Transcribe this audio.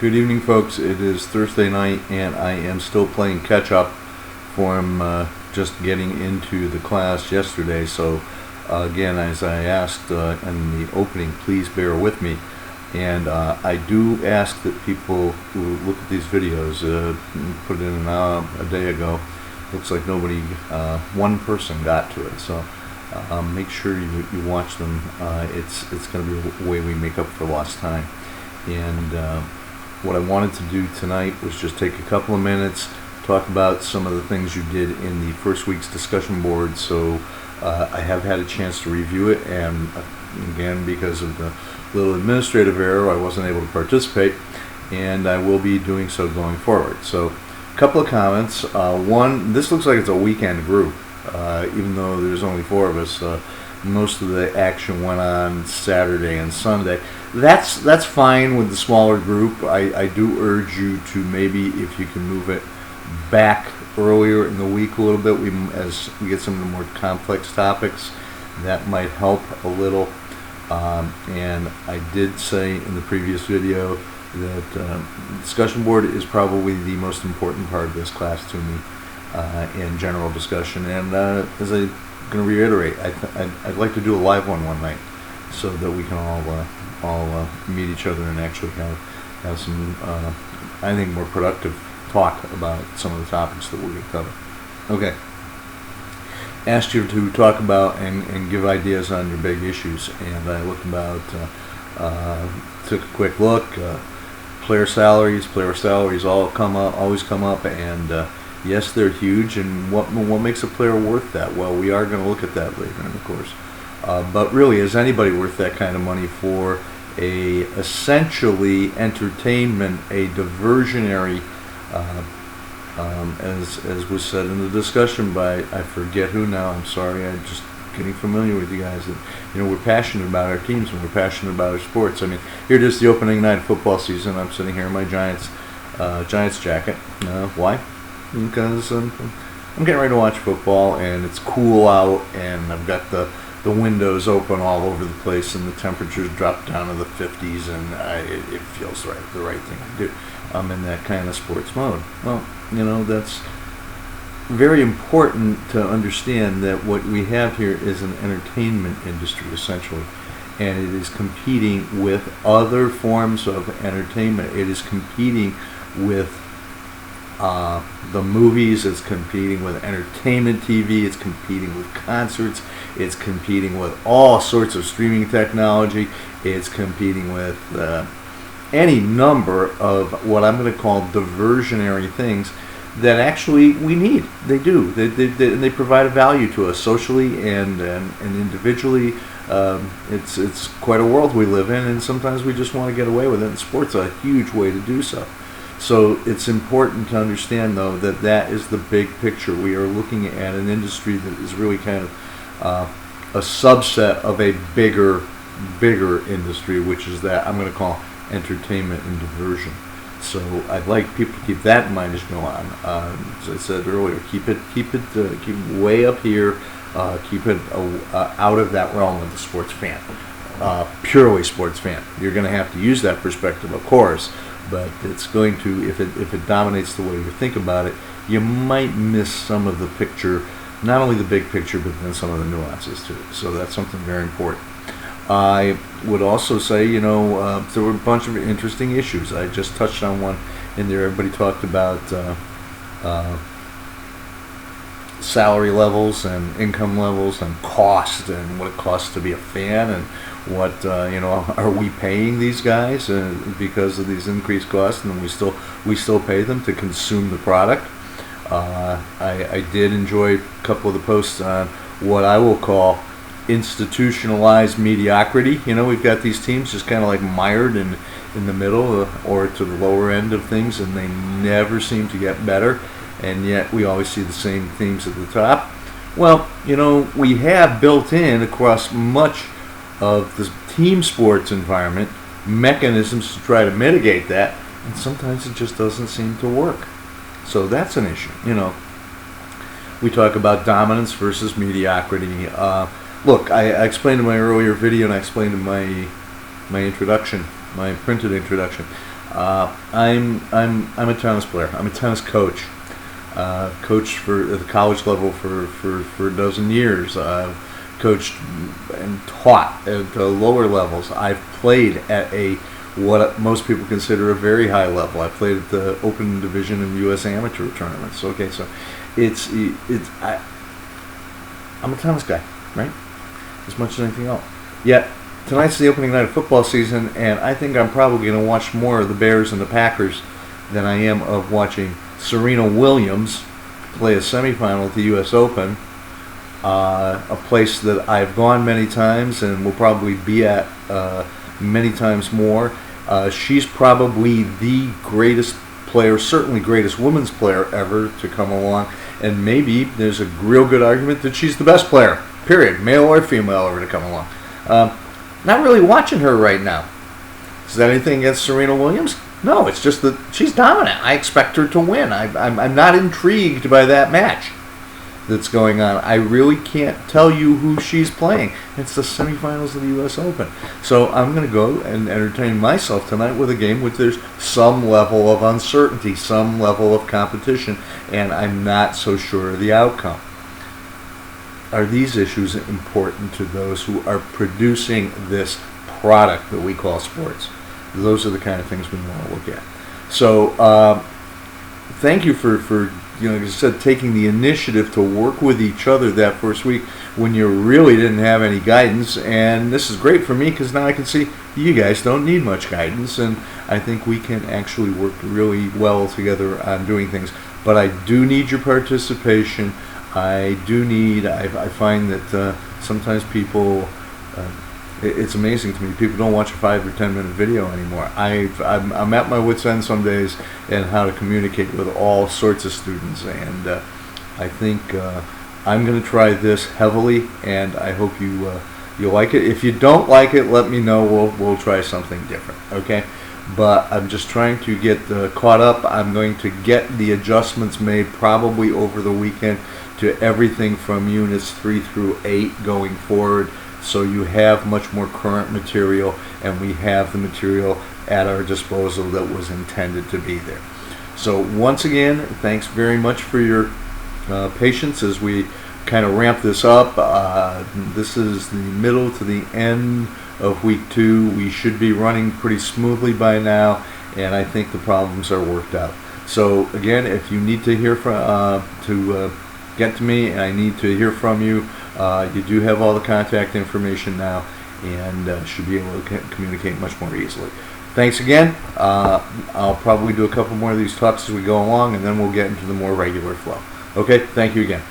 Good evening, folks. It is Thursday night, and I am still playing catch-up from just getting into the class yesterday. So, again, as I asked in the opening, please bear with me. And I do ask that people who look at these videos, put it in a day ago, looks like nobody, one person got to it. So make sure you watch them. It's going to be a way we make up for lost time. And what I wanted to do tonight was just take a couple of minutes, talk about some of the things you did in the first week's discussion board. So I have had a chance to review it, and again, because of the little administrative error, I wasn't able to participate, and I will be doing so going forward. So a couple of comments. One, this looks like it's a weekend group, even though there's only 4 of us. Most of the action went on Saturday and Sunday. That's fine with the smaller group. I do urge you to maybe, if you can move it back earlier in the week a little bit, as we get some of the more complex topics, that might help a little. And I did say in the previous video that discussion board is probably the most important part of this class to me in general discussion. And as I'm going to reiterate, I'd like to do a live one night so that we can all meet each other and actually have some, I think, more productive talk about some of the topics that we're going to cover. Okay. Asked you to talk about and give ideas on your big issues, and I looked about, took a quick look. Player salaries always come up, and yes, they're huge. And what makes a player worth that? Well, we are going to look at that later in the course. But really, is anybody worth that kind of money for a essentially entertainment, a diversionary? As was said in the discussion by, I forget who now, I'm sorry, I'm just getting familiar with you guys, that, we're passionate about our teams and we're passionate about our sports. I mean, here it is, the opening night of football season. I'm sitting here in my Giants jacket. Why? Because I'm getting ready to watch football, and it's cool out, and I've got the windows open all over the place, and the temperatures drop down to the 50s, and it feels the right thing to do. I'm in that kind of sports mode. Well, that's very important to understand that what we have here is an entertainment industry, essentially, and it is competing with other forms of entertainment. It is competing with the movies, it's competing with entertainment TV, it's competing with concerts, it's competing with all sorts of streaming technology, it's competing with any number of what I'm going to call diversionary things that actually we need. They do. They provide a value to us socially and individually. It's quite a world we live in, and sometimes we just want to get away with it, and sports is a huge way to do so. So it's important to understand, though, that is the big picture. We are looking at an industry that is really kind of a subset of a bigger industry, which is that I'm going to call entertainment and diversion. So I'd like people to keep that in mind as we go on. As I said earlier, keep it way up here. Keep it out of that realm of the sports fan, purely sports fan. You're going to have to use that perspective, of course, but it's going to, if it dominates the way you think about it, you might miss some of the picture, not only the big picture, but then some of the nuances too. So that's something very important. I would also say, there were a bunch of interesting issues. I just touched on one in there. Everybody talked about salary levels and income levels and cost and what it costs to be a fan, and what are we paying these guys because of these increased costs, and we still pay them to consume the product. I did enjoy a couple of the posts on what I will call institutionalized mediocrity. We've got these teams just kind of like mired in the middle or to the lower end of things, and they never seem to get better, and yet we always see the same themes at the top. Well, we have built in across much of the team sports environment mechanisms to try to mitigate that, and sometimes it just doesn't seem to work. So that's an issue. We talk about dominance versus mediocrity. Look, I explained in my earlier video, and I explained in my introduction, my printed introduction, I'm a tennis player. I'm a tennis coach. Coached for at the college level for a dozen years. Coached and taught at the lower levels. I've played at a what most people consider a very high level. I played at the Open Division and U.S. Amateur tournaments. Okay, so I'm a tennis guy, right? As much as anything else. Yet tonight's the opening night of football season, and I think I'm probably going to watch more of the Bears and the Packers than I am of watching Serena Williams play a semifinal at the U.S. Open, a place that I've gone many times and will probably be at many times more. She's probably the greatest player, certainly greatest women's player ever to come along, and maybe there's a real good argument that she's the best player, period, male or female, ever to come along. Not really watching her right now. Is that anything against Serena Williams? No, it's just that she's dominant. I expect her to win. I'm not intrigued by that match that's going on. I really can't tell you who she's playing. It's the semifinals of the U.S. Open. So I'm going to go and entertain myself tonight with a game which there's some level of uncertainty, some level of competition, and I'm not so sure of the outcome. Are these issues important to those who are producing this product that we call sports? Those are the kind of things we want to look at. So thank you for like I said, taking the initiative to work with each other that first week when you really didn't have any guidance. And this is great for me because now I can see you guys don't need much guidance, and I think we can actually work really well together on doing things. But I do need your participation. I find that sometimes people, it's amazing to me, people don't watch a 5 or 10 minute video anymore. I'm at my wit's end some days in how to communicate with all sorts of students, and I think I'm going to try this heavily, and I hope you like it. If you don't like it, let me know. We'll try something different, okay? But I'm just trying to get caught up. I'm going to get the adjustments made probably over the weekend to everything from units 3 through 8 going forward, so you have much more current material, and we have the material at our disposal that was intended to be there. So once again, thanks very much for your patience as we kind of ramp this up. This is the middle to the end of week 2. We should be running pretty smoothly by now, and I think the problems are worked out. So again, if you need to hear from get to me, and I need to hear from you, you do have all the contact information now, and should be able to communicate much more easily. Thanks again. I'll probably do a couple more of these talks as we go along, and then we'll get into the more regular flow. Okay, thank you again.